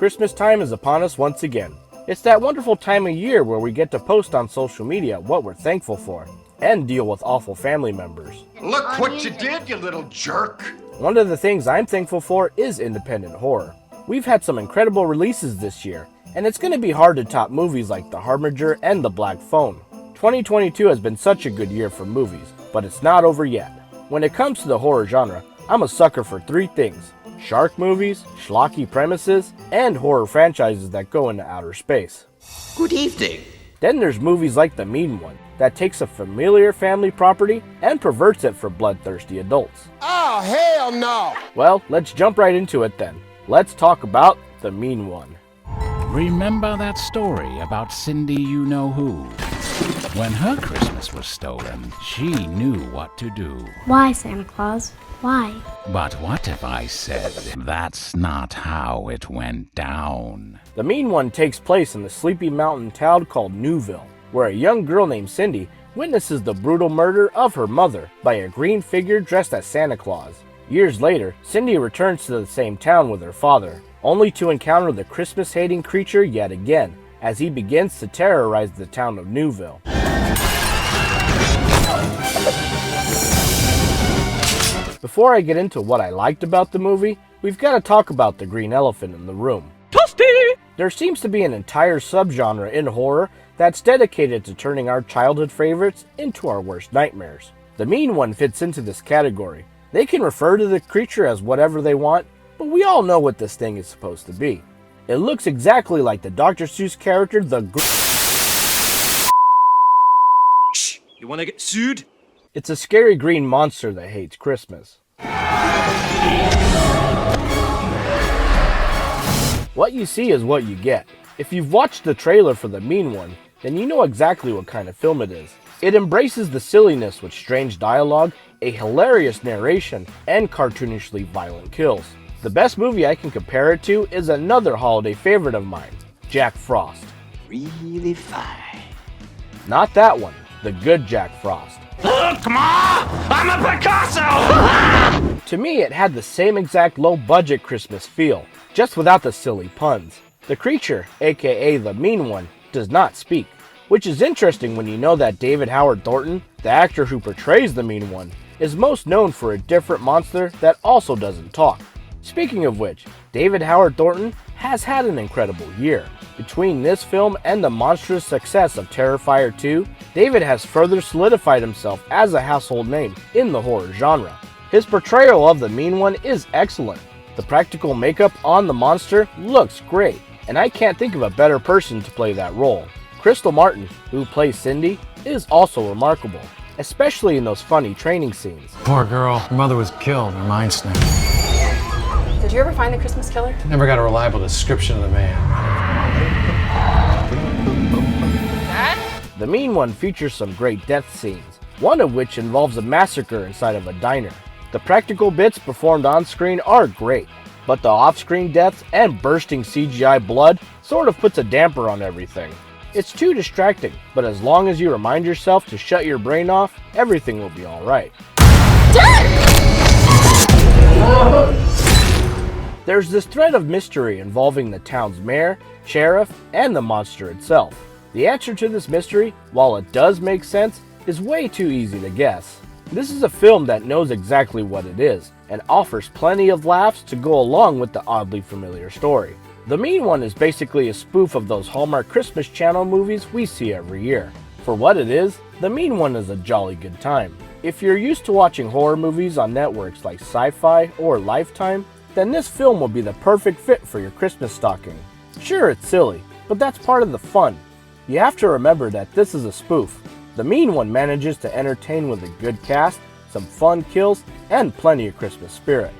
Christmas time is upon us once again. It's that wonderful time of year where we get to post on social media what we're thankful for and deal with awful family members. Look what you did, you little jerk! One of the things I'm thankful for is independent horror. We've had some incredible releases this year, and it's going to be hard to top movies like The Harbinger and The Black Phone. 2022 has been such a good year for movies, but it's not over yet. When it comes to the horror genre, I'm a sucker for three things: shark movies, schlocky premises, and horror franchises that go into outer space. Good evening. Then there's movies like The Mean One, that takes a familiar family property and perverts it for bloodthirsty adults. Oh, hell no! Well, let's jump right into it then. Let's talk about The Mean One. Remember that story about Cindy You-Know-Who? When her Christmas was stolen, she knew what to do. Why, Santa Claus? Why? But what if I said that's not how it went down? The Mean One takes place in the sleepy mountain town called Newville, where a young girl named Cindy witnesses the brutal murder of her mother by a green figure dressed as Santa Claus. Years later, Cindy returns to the same town with her father, only to encounter the Christmas-hating creature yet again, as he begins to terrorize the town of Newville. Before I get into what I liked about the movie, we've got to talk about the green elephant in the room. Toasty! There seems to be an entire subgenre in horror that's dedicated to turning our childhood favorites into our worst nightmares. The Mean One fits into this category. They can refer to the creature as whatever they want, but we all know what this thing is supposed to be. It looks exactly like the Dr. Seuss character, the Shh! You wanna get sued? It's a scary green monster that hates Christmas. What you see is what you get. If you've watched the trailer for The Mean One, then you know exactly what kind of film it is. It embraces the silliness with strange dialogue, a hilarious narration, and cartoonishly violent kills. The best movie I can compare it to is another holiday favorite of mine, Jack Frost. Really fine. Not that one, the good Jack Frost. Look, Ma! I'm a Picasso! To me, it had the same exact low-budget Christmas feel, just without the silly puns. The creature, aka the Mean One, does not speak, which is interesting when you know that David Howard Thornton, the actor who portrays the Mean One, is most known for a different monster that also doesn't talk. Speaking of which, David Howard Thornton has had an incredible year. Between this film and the monstrous success of Terrifier 2, David has further solidified himself as a household name in the horror genre. His portrayal of the Mean One is excellent. The practical makeup on the monster looks great, and I can't think of a better person to play that role. Crystal Martin, who plays Cindy, is also remarkable, especially in those funny training scenes. Poor girl. Her mother was killed. Her mind snapped. Did you ever find the Christmas killer? Never got a reliable description of the man. Dad? The Mean One features some great death scenes, one of which involves a massacre inside of a diner. The practical bits performed on screen are great, but the off-screen deaths and bursting CGI blood sort of puts a damper on everything. It's too distracting, but as long as you remind yourself to shut your brain off, everything will be alright. There's this thread of mystery involving the town's mayor, sheriff, and the monster itself. The answer to this mystery, while it does make sense, is way too easy to guess. This is a film that knows exactly what it is, and offers plenty of laughs to go along with the oddly familiar story. The Mean One is basically a spoof of those Hallmark Christmas Channel movies we see every year. For what it is, The Mean One is a jolly good time. If you're used to watching horror movies on networks like Sci-Fi or Lifetime, then this film will be the perfect fit for your Christmas stocking. Sure, it's silly, but that's part of the fun. You have to remember that this is a spoof. The Mean One manages to entertain with a good cast, some fun kills, and plenty of Christmas spirit.